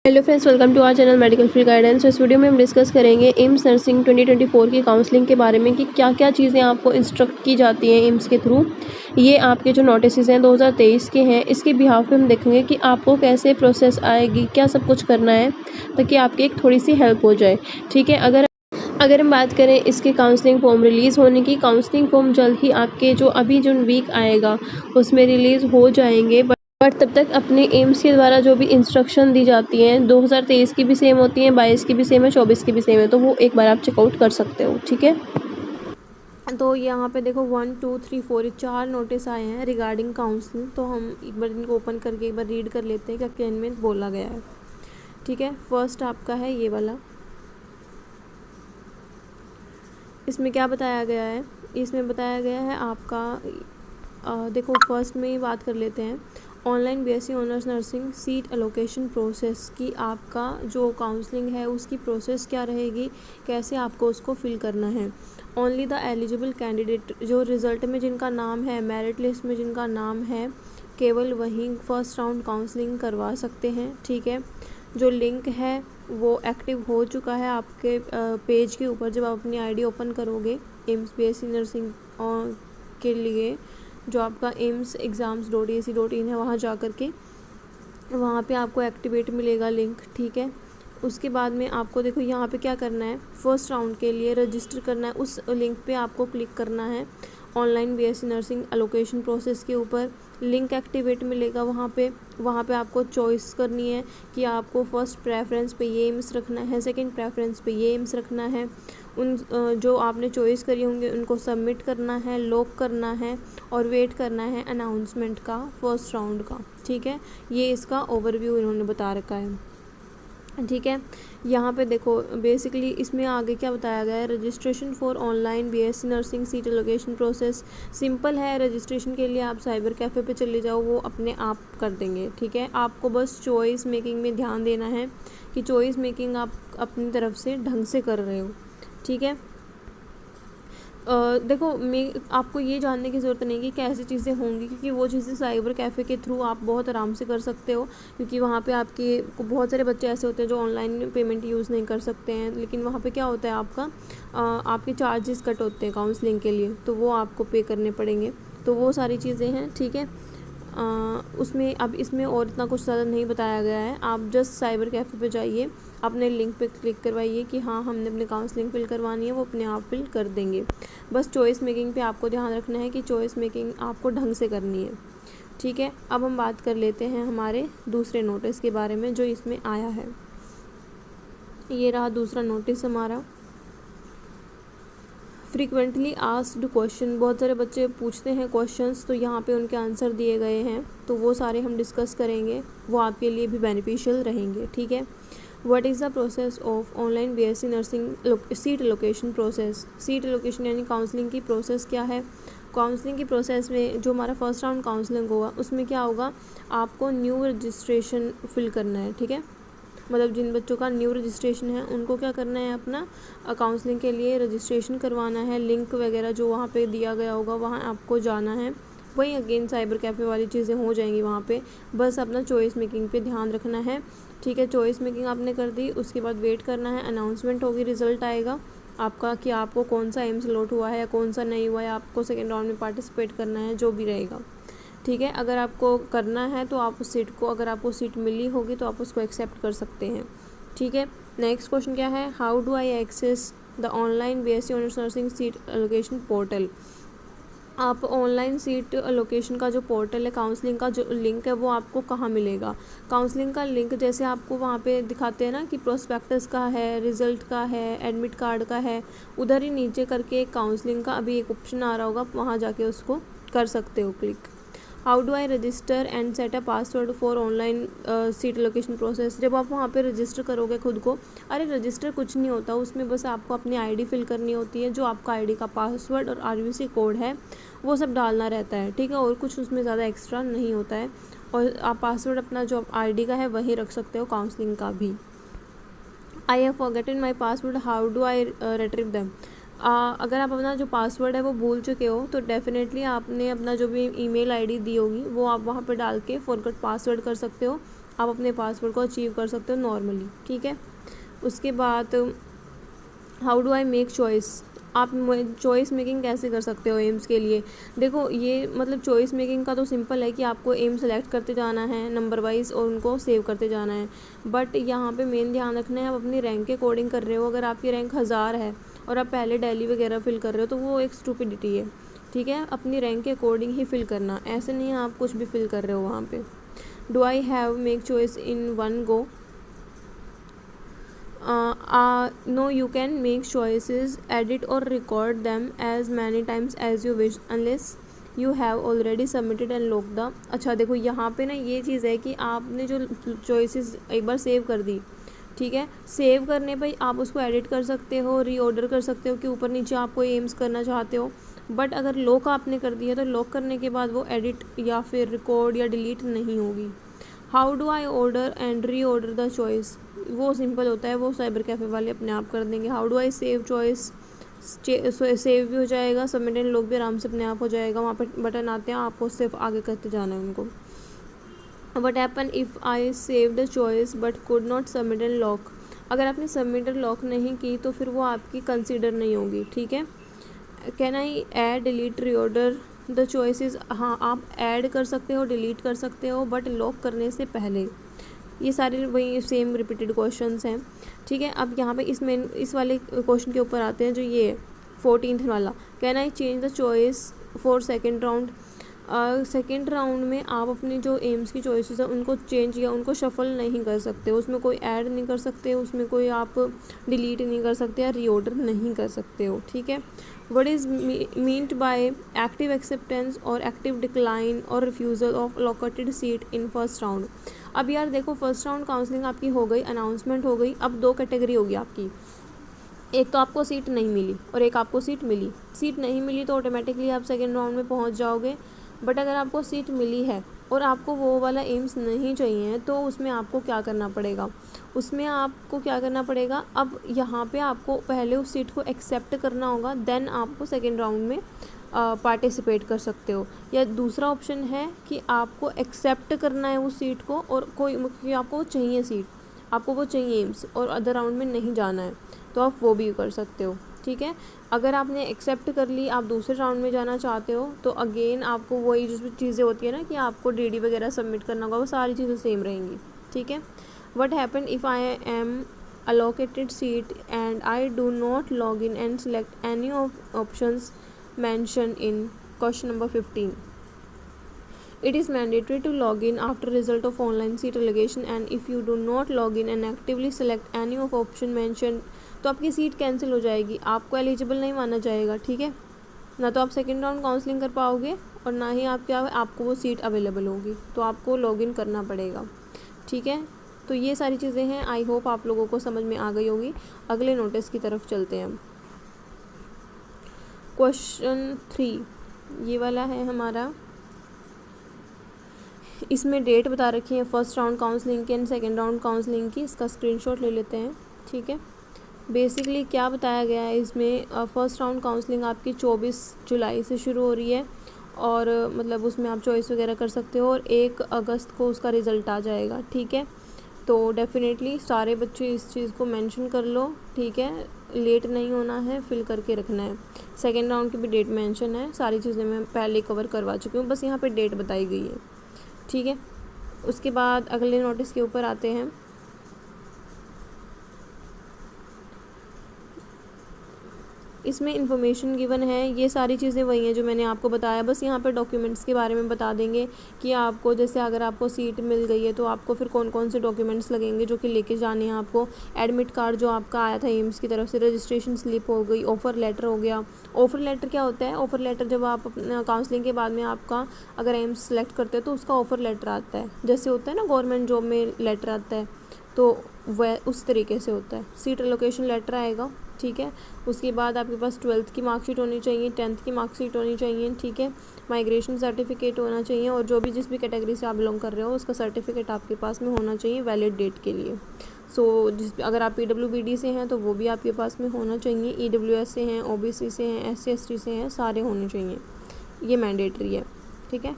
Hello friends, welcome to our channel medical field guidance. इस video में हम discuss करेंगे एम्स नर्सिंग 2024 की काउंसलिंग के बारे में कि क्या क्या चीज़ें आपको इंस्ट्रक्ट की जाती हैं एम्स के थ्रू। ये आपके जो नोटिस हैं 2023 के हैं, इसके बिहाफ पे हम देखेंगे कि आपको कैसे प्रोसेस आएगी, क्या सब कुछ करना है ताकि आपकी एक थोड़ी सी हेल्प हो जाए। ठीक है, अगर हम बात करें इसके काउंसलिंग फॉर्म रिलीज़ होने की, काउंसलिंग फॉर्म जल्द ही आपके जो वीक आएगा उसमें रिलीज़ हो जाएंगे। बट तब तक अपने एम्स के द्वारा जो भी इंस्ट्रक्शन दी जाती हैं 2023 की भी सेम होती हैं, 22 की भी सेम है, 24 की भी सेम है, तो वो एक बार आप चेकआउट कर सकते हो। ठीक है, तो यहाँ पे देखो 1 2 3 4 ये 4 नोटिस आए हैं रिगार्डिंग काउंसलिंग। तो हम एक बार इनको ओपन करके एक बार रीड कर लेते हैं क्या इनमें बोला गया है। ठीक है, फर्स्ट आपका है ये वाला। इसमें क्या बताया गया है? इसमें बताया गया है आपका देखो फर्स्ट में ही बात कर लेते हैं। Online BSc honours nursing seat allocation process की आपका जो काउंसलिंग है उसकी प्रोसेस क्या रहेगी, कैसे आपको उसको फिल करना है। ओनली द एलिजिबल कैंडिडेट, जो रिज़ल्ट में जिनका नाम है, मेरिट लिस्ट में जिनका नाम है, केवल वहीं फर्स्ट राउंड काउंसलिंग करवा सकते हैं। ठीक है, जो लिंक है वो एक्टिव हो चुका है आपके पेज के ऊपर। जब आप अपनी आईडी ओपन करोगे एम्स बीएससी नर्सिंग के लिए, जो आपका ems.exams.ac.in है, वहाँ जा कर के वहाँ पे आपको एक्टिवेट मिलेगा लिंक। ठीक है, उसके बाद में आपको देखो यहाँ पे क्या करना है, फर्स्ट राउंड के लिए रजिस्टर करना है। उस लिंक पे आपको क्लिक करना है online BSc nursing allocation process के ऊपर। लिंक एक्टिवेट मिलेगा वहाँ पे आपको चॉइस करनी है कि आपको फर्स्ट प्रेफरेंस पे ये एम्स रखना है, सेकंड प्रेफरेंस पे ये एम्स रखना है। उन जो आपने चॉइस करी होंगे उनको सबमिट करना है, लॉक करना है और वेट करना है अनाउंसमेंट का फर्स्ट राउंड का। ठीक है, ये इसका ओवरव्यू इन्होंने बता रखा है। ठीक है, यहाँ पे देखो बेसिकली इसमें आगे क्या बताया गया है। Registration for online BSc nursing seat allocation process simple है। रजिस्ट्रेशन के लिए आप साइबर कैफ़े पे चले जाओ, वो अपने आप कर देंगे। ठीक है, आपको बस चॉइस मेकिंग में ध्यान देना है कि चॉइस मेकिंग आप अपनी तरफ से ढंग से कर रहे हो। ठीक है, देखो मैं आपको ये जानने की ज़रूरत नहीं कि कैसी चीज़ें होंगी, क्योंकि वो चीज़ें साइबर कैफ़े के थ्रू आप बहुत आराम से कर सकते हो। क्योंकि वहाँ पे आपके बहुत सारे बच्चे ऐसे होते हैं जो ऑनलाइन पेमेंट यूज़ नहीं कर सकते हैं, लेकिन वहाँ पे क्या होता है आपके चार्जेस कट होते हैं काउंसलिंग के लिए, तो वो आपको पे करने पड़ेंगे। तो वो सारी चीज़ें हैं। ठीक है, उसमें अब इसमें और इतना कुछ ज़्यादा नहीं बताया गया है। आप जस्ट साइबर कैफ़े पे जाइए, अपने लिंक पे क्लिक करवाइए कि हाँ हमने अपनी काउंसलिंग फिल करवानी है, वो अपने आप फिल कर देंगे। बस चॉइस मेकिंग पे आपको ध्यान रखना है कि चॉइस मेकिंग आपको ढंग से करनी है। ठीक है, अब हम बात कर लेते हैं हमारे दूसरे नोटिस के बारे में जो इसमें आया है। ये रहा दूसरा नोटिस हमारा। फ्रीक्वेंटली आस्क्ड क्वेश्चन, बहुत सारे बच्चे पूछते हैं क्वेश्चंस, तो यहाँ पे उनके आंसर दिए गए हैं, तो वो सारे हम डिस्कस करेंगे, वो आपके लिए भी बेनिफिशियल रहेंगे। ठीक है, what is the process of online BSc nursing seat allocation process. Seat allocation यानी काउंसलिंग की प्रोसेस क्या है। काउंसलिंग की प्रोसेस में जो हमारा फर्स्ट राउंड काउंसलिंग होगा उसमें क्या होगा, आपको न्यू रजिस्ट्रेशन फिल करना है। ठीक है, मतलब जिन बच्चों का न्यू रजिस्ट्रेशन है उनको क्या करना है, अपना काउंसलिंग के लिए रजिस्ट्रेशन करवाना है। लिंक वगैरह जो वहाँ पे दिया गया होगा वहाँ आपको जाना है। वही अगेन साइबर कैफ़े वाली चीज़ें हो जाएंगी वहाँ पे। बस अपना चॉइस मेकिंग पे ध्यान रखना है। ठीक है, चॉइस मेकिंग आपने कर दी, उसके बाद वेट करना है, अनाउंसमेंट होगी, रिज़ल्ट आएगा आपका कि आपको कौन सा एम्स लॉट हुआ है या कौन सा नहीं हुआ है, आपको सेकेंड राउंड में पार्टिसिपेट करना है, जो भी रहेगा। ठीक है, अगर आपको करना है तो आप उस सीट को, अगर आपको सीट मिली होगी तो आप उसको एक्सेप्ट कर सकते हैं। ठीक है, नेक्स्ट क्वेश्चन क्या है, how do I access the online BSc honours nursing seat allocation portal. आप ऑनलाइन सीट एलोकेशन का जो पोर्टल है, काउंसलिंग का जो लिंक है, वो आपको कहाँ मिलेगा। काउंसलिंग का लिंक जैसे आपको वहाँ पे दिखाते हैं ना कि प्रोस्पेक्टस का है, रिज़ल्ट का है, एडमिट कार्ड का है, उधर ही नीचे करके काउंसलिंग का अभी एक ऑप्शन आ रहा होगा, वहाँ जाके उसको कर सकते हो click. How do I register and set a password for online seat allocation process. जब आप वहाँ पे रजिस्टर करोगे खुद को, अरे रजिस्टर कुछ नहीं होता, उसमें बस आपको अपनी आईडी फिल करनी होती है, जो आपका आईडी का पासवर्ड और आरयूसी कोड है वो सब डालना रहता है। ठीक है, और कुछ उसमें ज़्यादा एक्स्ट्रा नहीं होता है, और आप पासवर्ड अपना जो आईडी का है वही रख सकते हो, काउंसलिंग का भी। I have forgotten my password, how do I retrieve them. अगर आप अपना जो पासवर्ड है वो भूल चुके हो तो डेफिनेटली आपने अपना जो भी ईमेल आईडी दी होगी वो आप वहाँ पर डाल के फॉरगेट पासवर्ड कर सकते हो, आप अपने पासवर्ड को अचीव कर सकते हो नॉर्मली, ठीक है। उसके बाद how do I make choice, आप चॉइस मेकिंग कैसे कर सकते हो एम्स के लिए। देखो ये मतलब चॉइस मेकिंग का तो सिंपल है कि आपको एम सेलेक्ट करते जाना है नंबर वाइज और उनको सेव करते जाना है, बट यहाँ पे मेन ध्यान रखना है आप अपनी रैंक के अकॉर्डिंग कर रहे हो। अगर आपकी रैंक 1000 है और आप पहले दिल्ली वगैरह फिल कर रहे हो तो वो एक स्टूपिडिटी है, ठीक है। अपनी रैंक के अकॉर्डिंग ही फिल करना, ऐसे नहीं आप कुछ भी फिल कर रहे हो वहाँ पे। Do I have make choice in one go, no, you can make choices, edit or record them as many times as you wish unless you have already submitted and logged the। अच्छा देखो यहाँ पे ना ये चीज़ है कि आपने जो चॉइसेस एक बार सेव कर दी, ठीक है, सेव करने पर आप उसको एडिट कर सकते हो, रीऑर्डर कर सकते हो कि ऊपर नीचे आप कोई एम्स करना चाहते हो, बट अगर लॉक आपने कर दिया तो लॉक करने के बाद वो एडिट या फिर रिकॉर्ड या डिलीट नहीं होगी। How do I order and re order the choice, वो सिंपल होता है, वो साइबर कैफ़े वाले अपने आप कर देंगे। How do I save choice, save भी हो जाएगा, सबमिट एंड लॉक भी आराम से अपने आप हो जाएगा, वहाँ पर बटन आते हैं, आपको सिर्फ आगे करते जाना है उनको। What happen if I save the choice but could not submit and lock, अगर आपने सबमिट एंड लॉक नहीं की तो फिर वो आपकी कंसिडर नहीं होगी, ठीक है। कैन आई ऐड डिलीट री ऑर्डर द चॉइसेस, हाँ आप ऐड कर सकते हो, डिलीट कर सकते हो, बट लॉक करने से पहले। ये सारे वही सेम रिपीटेड क्वेश्चंस हैं, ठीक है। अब यहाँ पे इस वाले क्वेश्चन के ऊपर आते हैं जो ये 14th वाला, can I change the choice for second round. Second round में आप अपनी जो एम्स की चॉइसेस है उनको चेंज या उनको शफल नहीं कर सकते, उसमें कोई ऐड नहीं कर सकते, उसमें कोई आप डिलीट नहीं कर सकते या रीऑर्डर नहीं कर सकते हो, ठीक है। What is meant by active acceptance और एक्टिव डिक्लाइन और refusal of allocated seat in first round. अब यार देखो फर्स्ट राउंड काउंसलिंग आपकी हो गई, अनाउंसमेंट हो गई, अब दो कैटेगरी होगी आपकी, एक तो आपको सीट नहीं मिली और एक आपको सीट मिली। सीट नहीं मिली तो ऑटोमेटिकली आप सेकेंड राउंड में पहुंच जाओगे, बट अगर आपको सीट मिली है और आपको वो वाला एम्स नहीं चाहिए तो उसमें आपको क्या करना पड़ेगा, उसमें आपको क्या करना पड़ेगा, अब यहाँ पे आपको पहले उस सीट को एक्सेप्ट करना होगा, देन आपको सेकेंड राउंड में पार्टिसिपेट कर सकते हो। या दूसरा ऑप्शन है कि आपको एक्सेप्ट करना है उस सीट को और कोई आपको चाहिए सीट, आपको वो चाहिए एम्स और अदर राउंड में नहीं जाना है तो आप वो भी कर सकते हो, ठीक है। अगर आपने एक्सेप्ट कर ली, आप दूसरे राउंड में जाना चाहते हो तो अगेन आपको वही जो चीज़ें होती है ना कि आपको डीडी वगैरह सबमिट करना होगा, वो सारी चीज़ें सेम रहेंगी, ठीक है। What happen if I am allocated seat and I do not log in and select any of options mentioned in question number 15. It is mandatory to log in after result of online seat allocation and if you do not log in and actively select any of option mentioned तो आपकी seat cancel हो जाएगी, आपको eligible नहीं माना जाएगा, ठीक है। ना तो आप सेकेंड राउंड काउंसलिंग कर पाओगे और ना ही आपको वो सीट अवेलेबल होगी, तो आपको लॉगिन करना पड़ेगा, ठीक है। तो ये सारी चीज़ें हैं, आई होप आप लोगों को समझ में आ गई होगी। अगले नोटिस की तरफ चलते हैं। क्वेश्चन 3 ये वाला है हमारा, इसमें डेट बता रखी है फर्स्ट राउंड काउंसलिंग की एंड सेकेंड राउंड काउंसलिंग की, इसका स्क्रीनशॉट ले लेते हैं, ठीक है। बेसिकली क्या बताया गया है इसमें, फ़र्स्ट राउंड काउंसलिंग आपकी 24 जुलाई से शुरू हो रही है और मतलब उसमें आप चॉइस वगैरह कर सकते हो और 1 अगस्त को उसका रिज़ल्ट आ जाएगा, ठीक है। तो डेफिनेटली सारे बच्चे इस चीज़ को मेंशन कर लो, ठीक है, लेट नहीं होना है, फिल करके रखना है। सेकेंड राउंड की भी डेट मेंशन है, सारी चीज़ें मैं पहले कवर करवा चुकी हूँ, बस यहाँ पे डेट बताई गई है, ठीक है। उसके बाद अगले नोटिस के ऊपर आते हैं। इसमें इन्फॉर्मेशन गिवन है, ये सारी चीज़ें वही हैं जो मैंने आपको बताया, बस यहाँ पे डॉक्यूमेंट्स के बारे में बता देंगे कि आपको जैसे अगर आपको सीट मिल गई है तो आपको फिर कौन कौन से डॉक्यूमेंट्स लगेंगे जो कि लेके जाने हैं आपको। एडमिट कार्ड जो आपका आया था एम्स की तरफ से, रजिस्ट्रेशन स्लिप हो गई, ऑफ़र लेटर हो गया। ऑफ़र लेटर क्या होता है, ऑफ़र लेटर जब आप काउंसलिंग के बाद में आपका अगर एम्स सेलेक्ट करते हो तो उसका ऑफ़र लेटर आता है, जैसे होता है ना गवर्नमेंट जॉब में लेटर आता है, तो वह उस तरीके से होता है। सीट एलोकेशन लेटर आएगा, ठीक है। उसके बाद आपके पास 12th की मार्कशीट होनी चाहिए, 10th की मार्कशीट होनी चाहिए, ठीक है। माइग्रेशन सर्टिफिकेट होना चाहिए और जो भी जिस भी कैटेगरी से आप बिलोंग कर रहे हो उसका सर्टिफिकेट आपके पास में होना चाहिए वैलिड डेट के लिए। अगर आप PWBD से हैं तो वो भी आपके पास में होना चाहिए, EWS से हैं, OBC से हैं, SC ST से हैं, सारे होने चाहिए, ये मैंडेटरी है, ठीक है।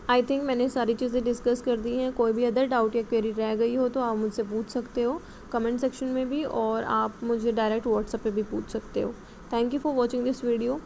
आई थिंक मैंने सारी चीज़ें डिस्कस कर दी हैं। कोई भी अदर डाउट या क्वेरी रह गई हो तो आप मुझसे पूछ सकते हो कमेंट सेक्शन में भी, और आप मुझे डायरेक्ट व्हाट्सएप पे भी पूछ सकते हो। Thank you for watching this video.